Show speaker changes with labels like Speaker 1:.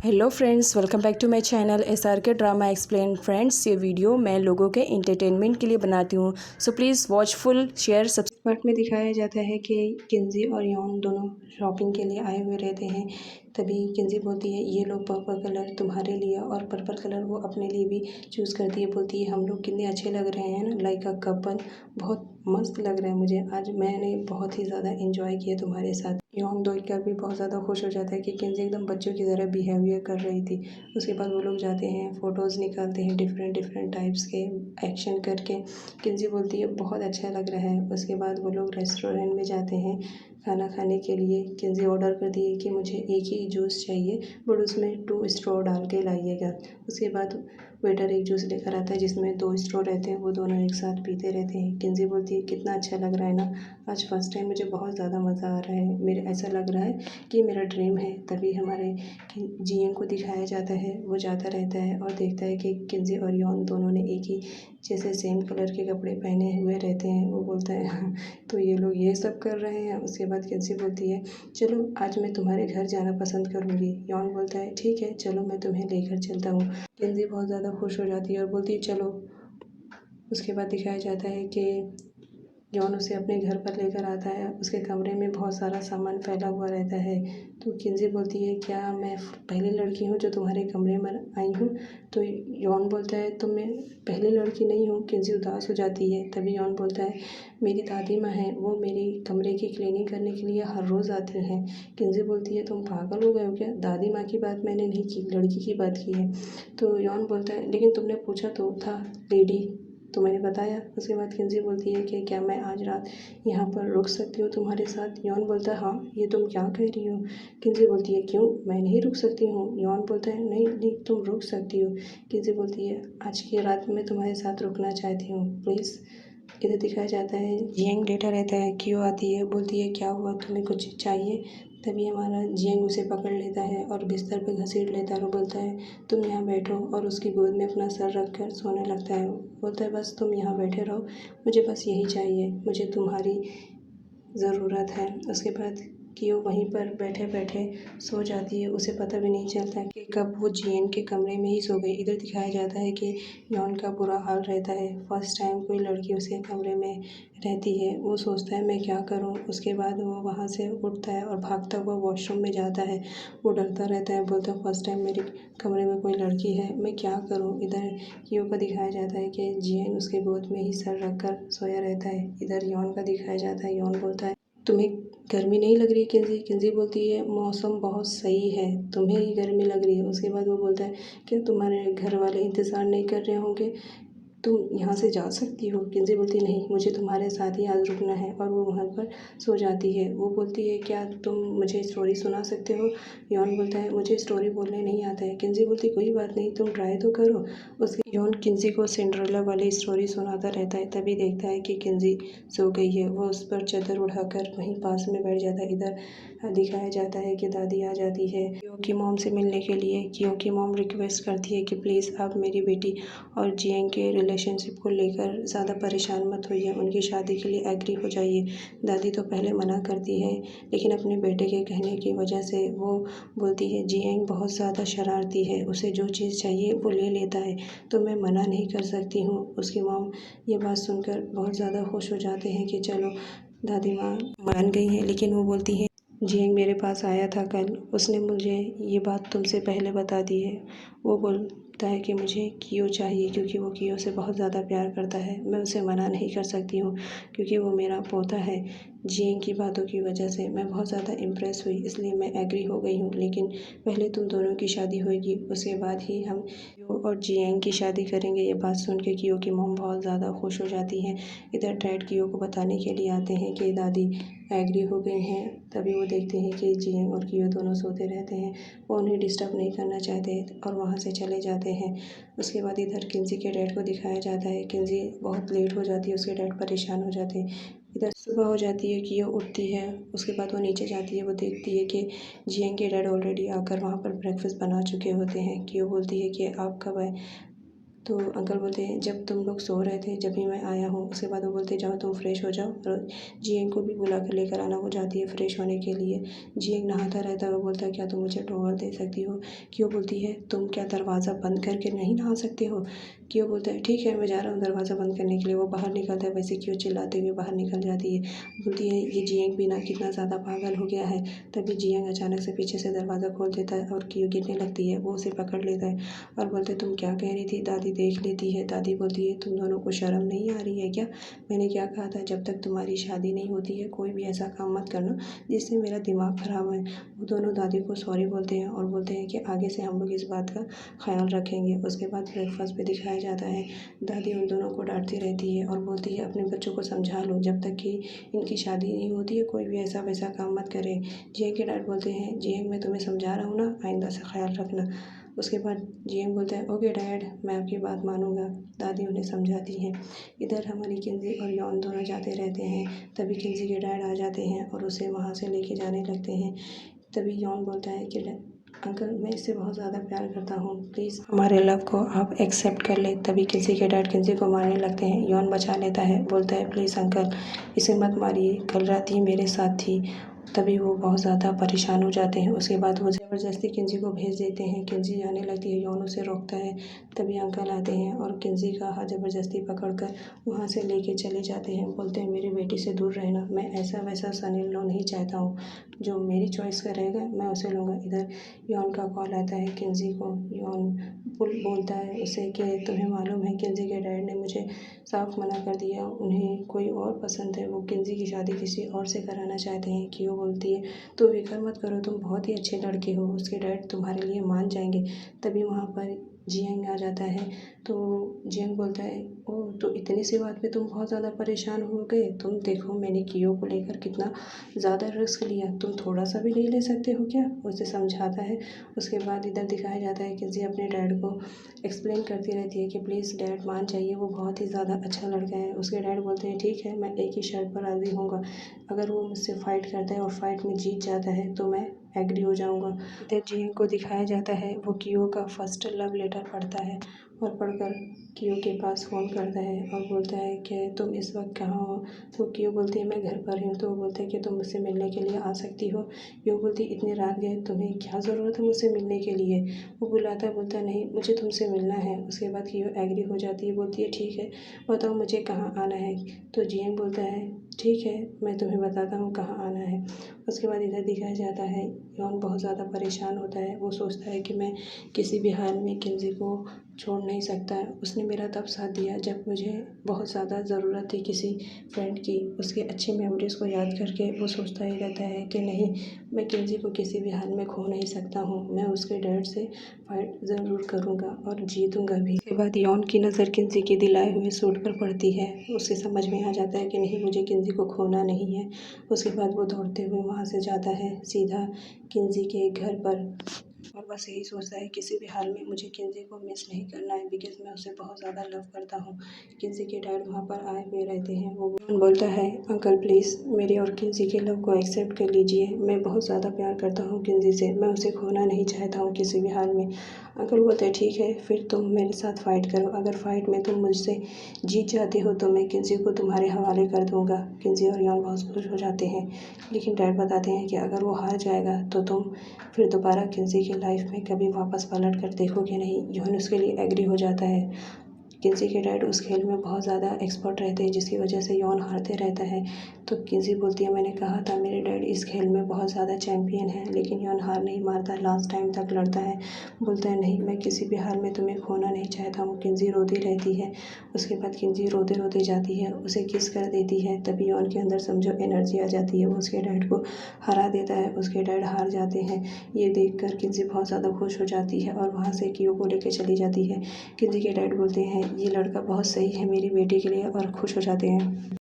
Speaker 1: Hello friends, welcome back to my channel SRK drama explain. Friends, ये video मैं लोगों के एंटरटेनमेंट के लिए बनाती हूँ, so please watch full share. सब पार्ट में दिखाया जाता है कि किंजी और यॉन दोनों शॉपिंग के लिए आए हुए रहते हैं। तभी किंजी बोलती है, ये लो पर्पल कलर तुम्हारे लिए, और पर्पल कलर वो अपने लिए भी चूज़ करती है। बोलती है, हम लोग कितने अच्छे लग रहे हैं ना, लाइक अ कपल। बहुत मस्त लग रहा है मुझे आज, मैंने बहुत ही ज़्यादा इंजॉय किया तुम्हारे साथ। यॉन देखकर भी बहुत ज़्यादा खुश हो जाता है कि किंजी एकदम बच्चों की तरह बिहेवियर कर रही थी। उसके बाद वो लोग जाते हैं, फ़ोटोज़ निकालते हैं डिफरेंट डिफरेंट टाइप्स के एक्शन करके। किंजी बोलती है, बहुत अच्छा लग रहा है। उसके बाद वो लोग रेस्टोरेंट में जाते हैं खाना खाने के लिए। किंजी ऑर्डर कर दी कि मुझे एक ही जूस चाहिए, बट उसमें 2 स्ट्रॉ डाल के लाइएगा। उसके बाद वेटर एक जूस लेकर आता है जिसमें 2 स्ट्रॉ रहते हैं, वो दोनों एक साथ पीते रहते हैं। किंजी बोलती है, कितना अच्छा लग रहा है ना, आज फर्स्ट टाइम मुझे बहुत ज़्यादा मज़ा आ रहा है। मेरे ऐसा लग रहा है कि मेरा ड्रीम है। तभी हमारे जियन को दिखाया जाता है, वो जाता रहता है और देखता है कि किंजी और यॉन दोनों ने एक ही जैसे सेम कलर के कपड़े पहने हुए रहते हैं। वो बोलता है, हाँ, तो ये लोग ये सब कर रहे हैं। उसके बाद किंजी बोलती है, चलो आज मैं तुम्हारे घर जाना पसंद करूँगी। यॉन बोलता है, ठीक है, चलो मैं तुम्हें लेकर चलता हूँ। किंजी बहुत ज़्यादा खुश हो जाती है और बोलती है, चलो। उसके बाद दिखाया जाता है कि जॉन उसे अपने घर पर लेकर आता है। उसके कमरे में बहुत सारा सामान फैला हुआ रहता है। तो किंजी बोलती है, क्या मैं पहली लड़की हूँ जो तुम्हारे कमरे में आई हूँ? तो जॉन बोलता है, तो मैं पहली लड़की नहीं हूँ। किंजी उदास हो जाती है। तभी जॉन बोलता है, मेरी दादी माँ है, वो मेरी कमरे की क्लीनिंग करने के लिए हर रोज़ आती हैं। किंजी बोलती है, तुम पागल हो गए हो क्या? दादी माँ की बात मैंने नहीं की, लड़की की बात की है। तो जॉन बोलता है, लेकिन तुमने पूछा तो था लेडी, तो मैंने बताया। उसके बाद किंजी बोलती है कि क्या मैं आज रात यहाँ पर रुक सकती हूँ तुम्हारे साथ? यॉन बोलता है, हाँ, ये तुम क्या कह रही हो? किंजी बोलती है, क्यों, मैं नहीं रुक सकती हूँ? यॉन बोलता है, नहीं नहीं, तुम रुक सकती हो। किंजी बोलती है, आज की रात मैं तुम्हारे साथ रुकना चाहती हूँ, प्लीज़। इधर दिखाया जाता है, जियांग लेटा रहता है। क्यों आती है, बोलती है, क्या हुआ, तुम्हें कुछ चाहिए? तभी हमारा जियांग उसे पकड़ लेता है और बिस्तर पे घसीट लेता है और बोलता है, तुम यहाँ बैठो, और उसकी गोद में अपना सर रख कर सोने लगता है। बोलता है, बस तुम यहाँ बैठे रहो, मुझे बस यही चाहिए, मुझे तुम्हारी ज़रूरत है। उसके बाद कियो वहीं पर बैठे बैठे सो जाती है। उसे पता भी नहीं चलता कि कब वो जियन के कमरे में ही सो गई। इधर दिखाया जाता है कि यॉन का बुरा हाल रहता है। फर्स्ट टाइम कोई लड़की उसके कमरे में रहती है। वो सोचता है, मैं क्या करूं? उसके बाद वो वहां से उठता है और भागता हुआ वॉशरूम में जाता है। वो डरता रहता है, बोलता है, फर्स्ट टाइम मेरे कमरे में कोई लड़की है, मैं क्या करूँ? इधर कियो को दिखाया जाता है कि जियन उसके गोद में ही सर रख कर सोया रहता है। इधर यॉन का दिखाया जाता है। यॉन बोलता है, तुम्हें गर्मी नहीं लग रही किंजी? किंजी बोलती है, मौसम बहुत सही है, तुम्हें ही गर्मी लग रही है। उसके बाद वो बोलता है, क्या तुम्हारे घर वाले इंतज़ार नहीं कर रहे होंगे? तुम यहाँ से जा सकती हो। किंजी बोलती है, नहीं, मुझे तुम्हारे साथ ही आज रुकना है, और वो वहाँ पर सो जाती है। वो बोलती है, क्या तुम मुझे स्टोरी सुना सकते हो? यॉन बोलता है, मुझे स्टोरी बोलने नहीं आता है। किंजी बोलती, कोई बात नहीं, तुम ट्राई तो करो। उसके यॉन किंजी को सिंड्रेला वाली स्टोरी सुनाता रहता है। तभी देखता है कि किंजी सो गई है। वो उस पर चादर उठाकर वहीं पास में बैठ जाता है। इधर दिखाया जाता है कि दादी आ जाती है कियो की मॉम से मिलने के लिए। कियो की मॉम रिक्वेस्ट करती है कि प्लीज़ आप मेरी बेटी और जियांग के रिलेशनशिप को लेकर ज़्यादा परेशान मत होइए, उनकी शादी के लिए एग्री हो जाइए। दादी तो पहले मना करती है, लेकिन अपने बेटे के कहने की वजह से वो बोलती है, जियांग बहुत ज़्यादा शरारती है, उसे जो चीज़ चाहिए वो ले लेता है, तो मैं मना नहीं कर सकती हूँ। उसकी मॉम ये बात सुनकर बहुत ज़्यादा खुश हो जाते हैं कि चलो दादी माँ मान गई हैं। लेकिन वो बोलती है, जियांग मेरे पास आया था कल, उसने मुझे ये बात तुमसे पहले बता दी है। वो बोलता है कि मुझे कियो चाहिए, क्योंकि वो कियो से बहुत ज़्यादा प्यार करता है। मैं उसे मना नहीं कर सकती हूँ, क्योंकि वो मेरा पोता है। जियांग की बातों की वजह से मैं बहुत ज़्यादा इम्प्रेस हुई, इसलिए मैं एग्री हो गई हूँ। लेकिन पहले तुम दोनों की शादी होगी, उसके बाद ही हम कियो और जियांग की शादी करेंगे। ये बात सुन के कियो की मॉम बहुत ज़्यादा खुश हो जाती हैं। इधर डैड कियो को बताने के लिए आते हैं कि दादी एग्री हो गए हैं। तभी वो देखते हैं कि जियांग और कियो दोनों सोते रहते हैं। वो उन्हें डिस्टर्ब नहीं करना चाहते और वहाँ से चले जाते हैं। उसके बाद इधर किंजी के डैड को दिखाया जाता है। किंजी बहुत लेट हो जाती है, उसके डैड परेशान हो जाते हैं। इधर सुबह हो जाती है, कियो उठती है। उसके बाद वो नीचे जाती है। वो देखती है कि जियांग के डैड ऑलरेडी आकर वहाँ पर ब्रेकफास्ट बना चुके होते हैं। कियो बोलती है कि आप कब आए? तो अंकल बोलते हैं जब तुम लोग सो रहे थे जब भी मैं आया हूँ। उसके बाद वो बोलते जाओ तुम फ्रेश हो जाओ और जियंग को भी बुला कर लेकर आना। वो जाती है फ्रेश होने के लिए। जियंग नहाता रहता है। वो बोलता है क्या तुम मुझे टॉवल दे सकती हो? क्यों बोलती है तुम क्या दरवाज़ा बंद करके नहीं नहा सकते हो? क्यों बोलता है ठीक है मैं जा रहा हूँ दरवाज़ा बंद करने के लिए। वो बाहर निकलता है वैसे क्यों चिल्लाते हुए बाहर निकल जाती है। बोलती है ये जियंग भी ना कितना ज़्यादा पागल हो गया है। तभी जियंग अचानक से पीछे से दरवाज़ा खोल देता है और क्यों गिरने लगती है। वो उसे पकड़ लेता है और बोलते तुम क्या कह रही थी? दादी देख लेती है। दादी बोलती है तुम दोनों को शर्म नहीं आ रही है क्या? मैंने क्या कहा था जब तक तुम्हारी शादी नहीं होती है कोई भी ऐसा काम मत करना जिससे मेरा दिमाग ख़राब है। वो दोनों दादी को सॉरी बोलते हैं और बोलते हैं कि आगे से हम लोग इस बात का ख्याल रखेंगे। उसके बाद ब्रेकफास्ट पे दिखाया जाता है दादी उन दोनों को डांटती रहती है और बोलती है अपने बच्चों को समझा लो जब तक कि इनकी शादी नहीं होती है कोई भी ऐसा वैसा काम मत करे। जियंग के डैड बोलते हैं जियंग मैं तुम्हें समझा रहा हूँ ना आइंदा से ख्याल रखना। उसके बाद जियंग बोलता है ओके डैड मैं आपकी बात मानूंगा। दादी उन्हें समझाती हैं। इधर हमारी किंजी और यॉन दोनों जाते रहते हैं। तभी किंजी के डैड आ जाते हैं और उसे वहाँ से लेके जाने लगते हैं। तभी यॉन बोलता है कि अंकल मैं इससे बहुत ज़्यादा प्यार करता हूँ प्लीज़ हमारे लव को आप एक्सेप्ट कर ले। तभी किंजी के डैड किंजी को मारने लगते हैं। यॉन बचा लेता है बोलता है प्लीज़ अंकल इसे मत मारिए कल रात ही मेरे साथ थी। तभी वो बहुत ज़्यादा परेशान हो जाते हैं। उसके बाद वो ज़बरदस्ती किंजी को भेज देते हैं। किंजी जाने लगती है यॉन उसे रोकता है। तभी अंकल आते हैं और किंजी का हाथ ज़बरदस्ती पकड़कर वहाँ से लेके चले जाते हैं। बोलते हैं मेरी बेटी से दूर रहना मैं ऐसा वैसा सन इन लॉ नहीं चाहता हूँ। जो मेरी चॉइस का रहेगा मैं उसे लूँगा। इधर यॉन का कॉल आता है किंजी को। यॉन बोलता है उसे कि तुम्हें मालूम है किंजी के डैड ने मुझे साफ मना कर दिया उन्हें कोई और पसंद है। वो किंजी की शादी किसी और से कराना चाहते हैं। क्यों बोलती है तुम फिक्र मत करो तुम बहुत ही अच्छे लड़के हो उसके डैड तुम्हारे लिए मान जाएंगे। तभी वहाँ पर जियंग आ जाता है। तो जियंग बोलता है ओह तो इतनी सी बात पे तुम बहुत ज़्यादा परेशान हो गए। तुम देखो मैंने कियो को लेकर कितना ज़्यादा रिस्क लिया तुम थोड़ा सा भी नहीं ले सकते हो क्या? उसे समझाता है। उसके बाद इधर दिखाया जाता है कि जी अपने डैड को एक्सप्लेन करती रहती है कि प्लीज़ डैड मान जाइए वो बहुत ही ज़्यादा अच्छा लड़का है। उसके डैड बोलते हैं ठीक है मैं एक ही शर्त पर राज़ी होऊंगा अगर वो मुझसे फ़ाइट करता है और फाइट में जीत जाता है तो मैं एग्री हो जाऊंगा। इधर जियंग को दिखाया जाता है वो कियो का फर्स्ट लव लेटर पढ़ता है और पढ़कर कियो के पास फ़ोन करता है और बोलता है कि तुम इस वक्त कहाँ हो? तो कियो बोलती है मैं घर पर हूँ। तो वो बोलते हैं कि तुम मुझसे मिलने के लिए आ सकती हो? कियो बोलती इतनी रात गए तुम्हें क्या ज़रूरत है मुझसे मिलने के लिए? वो बुलाता है बोलता है नहीं मुझे तुमसे मिलना है। उसके बाद कियो एग्री हो जाती है बोलती है ठीक है बताओ मुझे कहाँ आना है? तो जियंग बोलता है ठीक है मैं तुम्हें बताता हूँ कहाँ आना है। उसके बाद इधर दिखाया जाता है यॉन बहुत ज़्यादा परेशान होता है। वो सोचता है कि मैं किसी भी हाल में किंजी को छोड़ नहीं सकता। उसने मेरा तब साथ दिया जब मुझे बहुत ज़्यादा ज़रूरत थी किसी फ्रेंड की। उसकी अच्छी मेमोरीज़ को याद करके वो सोचता ही रहता है कि नहीं मैं किंजी को किसी भी हाल में खो नहीं सकता हूँ। मैं उसके डैड से फाइट ज़रूर करूँगा और जीतूँगा भी। उसके बाद यॉन की नज़र किंजी के दिलाए हुए सूट पर पड़ती है। उसे समझ में आ जाता है कि नहीं मुझे किंजी को खोना नहीं है। उसके बाद वो दौड़ते हुए वहाँ से जाता है सीधा किंजी के घर पर और बस यही सोचता है किसी भी हाल में मुझे किंजी को मिस नहीं करना है बिकॉज़ मैं उसे बहुत ज़्यादा लव करता हूँ। किंजी के डैड वहाँ पर आए हुए रहते हैं। वो बोलता है अंकल प्लीज़ मेरे और किंजी के लव को एक्सेप्ट कर लीजिए। मैं बहुत ज़्यादा प्यार करता हूँ किंजी से। मैं उसे खोना नहीं चाहता हूँ किसी भी हाल में। अंकल बोलते हैं ठीक है फिर तुम मेरे साथ फ़ाइट करो। अगर फ़ाइट में तुम मुझसे जीत जाते हो तो मैं किंजी को तुम्हारे हवाले कर दूँगा। किंजी और यॉन बहुत खुश हो जाते हैं। लेकिन डैड बताते हैं कि अगर वो हार जाएगा तो तुम फिर दोबारा किंजी की लाइफ में कभी वापस पलट कर देखोगे नहीं। यॉन उसके लिए एग्री हो जाता है। किंजी के डैड उस खेल में बहुत ज़्यादा एक्सपर्ट रहते हैं जिसकी वजह से यॉन हारते रहता है। तो किंजी बोलती है मैंने कहा था मेरे डैड इस खेल में बहुत ज़्यादा चैम्पियन है। लेकिन यॉन हार नहीं मारता लास्ट टाइम तक लड़ता है। बोलता है नहीं मैं किसी भी हाल में तुम्हें खोना नहीं चाहता हूँ। किंजी रोती रहती है। उसके बाद किंजी रोते रोते जाती है उसे किस कर देती है। तभी यॉन के अंदर समझो एनर्जी आ जाती है। वो उसके डैड को हरा देता है। उसके डैड हार जाते हैं। ये देख कर किंजी बहुत ज़्यादा खुश हो जाती है और वहाँ से कियो को लेकर चली जाती है। किंजी के डैड बोलते हैं ये लड़का बहुत सही है मेरी बेटी के लिए और खुश हो जाते हैं।